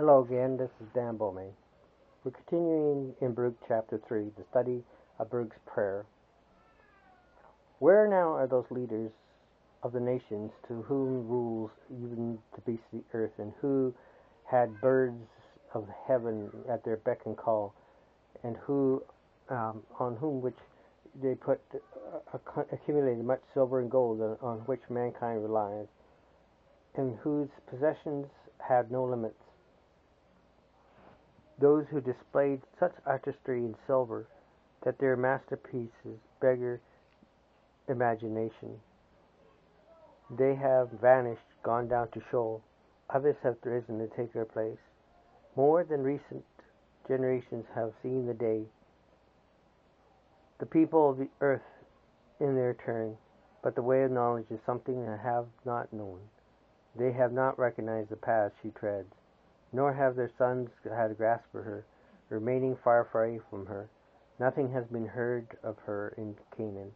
Hello again, this is Dan Bowman. We're continuing in Baruch chapter 3, the study of Baruch's prayer. Where now are those leaders of the nations to whom rules even the beasts of the earth, and who had birds of heaven at their beck and call, and who on whom which they put accumulated much silver and gold, on which mankind relies, and whose possessions had no limits? Those who displayed such artistry in silver that their masterpieces beggar imagination. They have vanished, gone down to Sheol. Others have risen to take their place. More than recent generations have seen the day. The people of the earth in their turn, but the way of knowledge is something they have not known. They have not recognized the path she treads, nor have their sons had a grasp of her, remaining far away from her. Nothing has been heard of her in Canaan.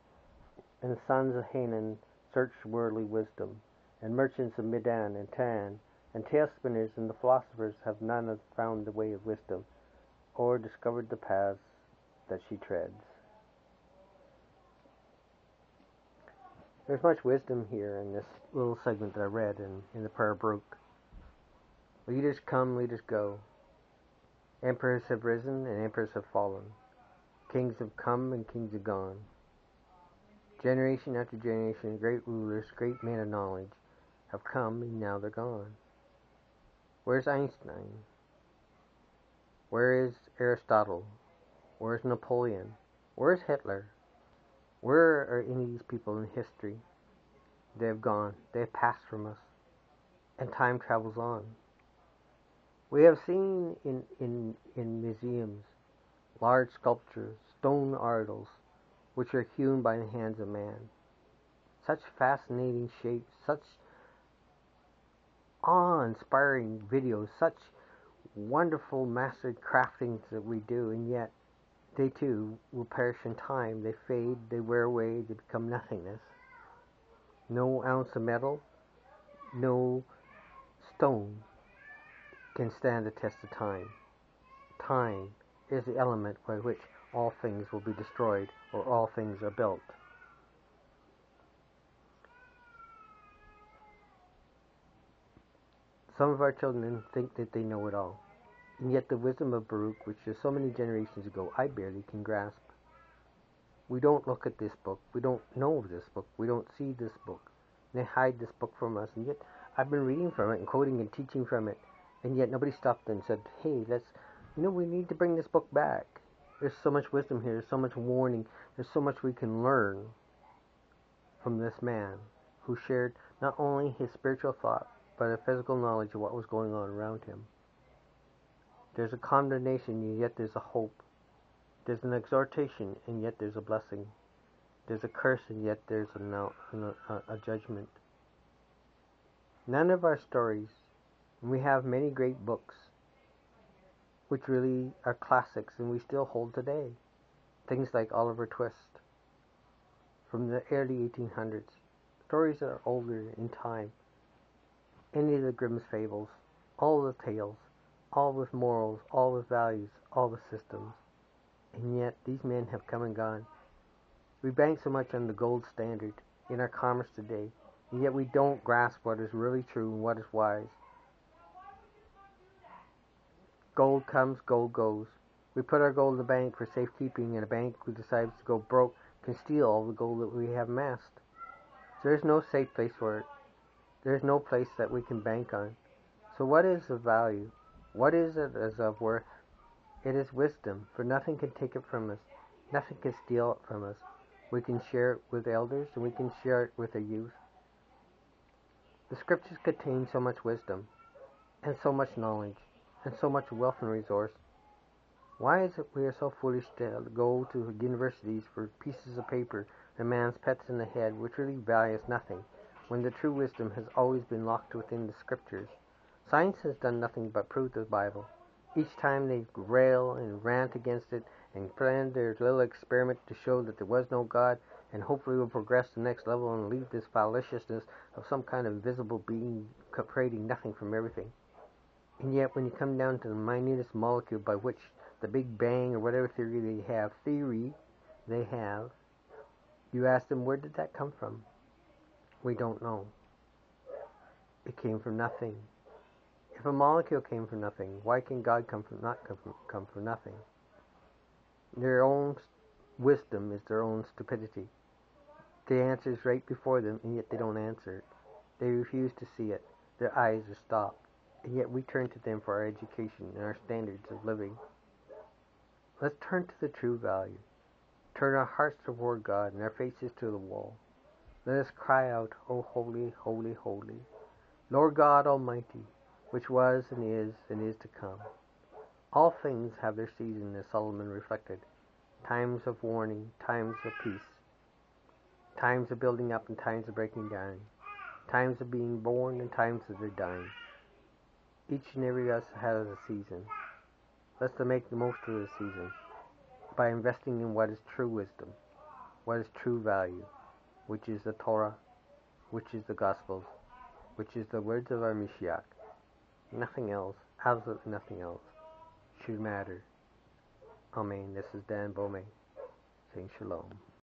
And the sons of Hanan searched worldly wisdom, and merchants of Midan and Tan, and tale spinners and the philosophers have none found the way of wisdom, or discovered the paths that she treads. There's much wisdom here in this little segment that I read in the prayer of Baruch. Leaders come, leaders go. Emperors have risen and emperors have fallen. Kings have come and kings have gone. Generation after generation, great rulers, great men of knowledge have come and now they're gone. Where's Einstein? Where is Aristotle? Where's Napoleon? Where's Hitler? Where are any of these people in history? They have gone. They have passed from us. And time travels on. We have seen in museums large sculptures, stone idols, which are hewn by the hands of man. Such fascinating shapes, such awe-inspiring videos, such wonderful mastered craftings that we do, and yet they too will perish in time. They fade, they wear away, they become nothingness. No ounce of metal, no stone can stand the test of time. Time is the element by which all things will be destroyed, or all things are built. Some of our children think that they know it all, and yet the wisdom of Baruch, which is so many generations ago, I barely can grasp. We don't look at this book, we don't know of this book, we don't see this book. They hide this book from us, and yet I've been reading from it and quoting and teaching from it, and yet nobody stopped and said, hey, we need to bring this book back. There's so much wisdom here, there's so much warning, there's so much we can learn from this man who shared not only his spiritual thought, but a physical knowledge of what was going on around him. There's a condemnation, and yet there's a hope. There's an exhortation, and yet there's a blessing. There's a curse, and yet there's a judgment. None of our stories, and we have many great books, which really are classics and we still hold today. Things like Oliver Twist from the early 1800s. Stories that are older in time. Any of the Grimm's fables. All the tales. All with morals. All with values. All with systems. And yet these men have come and gone. We bank so much on the gold standard in our commerce today, and yet we don't grasp what is really true and what is wise. Gold comes, gold goes. We put our gold in the bank for safekeeping, and a bank who decides to go broke can steal all the gold that we have amassed. So there's no safe place for it. There's no place that we can bank on. So what is of value? What is it as of worth? It is wisdom, for nothing can take it from us. Nothing can steal it from us. We can share it with elders, and we can share it with the youth. The scriptures contain so much wisdom, and so much knowledge, and so much wealth and resource. Why is it we are so foolish to go to universities for pieces of paper and man's pets in the head, which really values nothing, when the true wisdom has always been locked within the scriptures? Science has done nothing but prove the Bible. Each time they rail and rant against it and plan their little experiment to show that there was no God, and hopefully will progress to the next level and leave this fallaciousness of some kind of invisible being creating nothing from everything. And yet when you come down to the minutest molecule by which the Big Bang or whatever theory they have, you ask them, where did that come from? We don't know. It came from nothing. If a molecule came from nothing, why can God come from nothing? Their own wisdom is their own stupidity. The answer is right before them, and yet they don't answer it. They refuse to see it. Their eyes are stopped. And yet we turn to them for our education and our standards of living. Let's turn to the true value. Turn our hearts toward God and our faces to the wall. Let us cry out, O holy, holy, holy, Lord God Almighty, which was and is to come. All things have their season, as Solomon reflected. Times of warning, times of peace. Times of building up and times of breaking down. Times of being born and times of their dying. Each and every of us has a season. Let's make the most of the season by investing in what is true wisdom, what is true value, which is the Torah, which is the Gospels, which is the words of our Mashiach. Nothing else, absolutely nothing else, should matter. Amen. This is Dan Bome saying Shalom.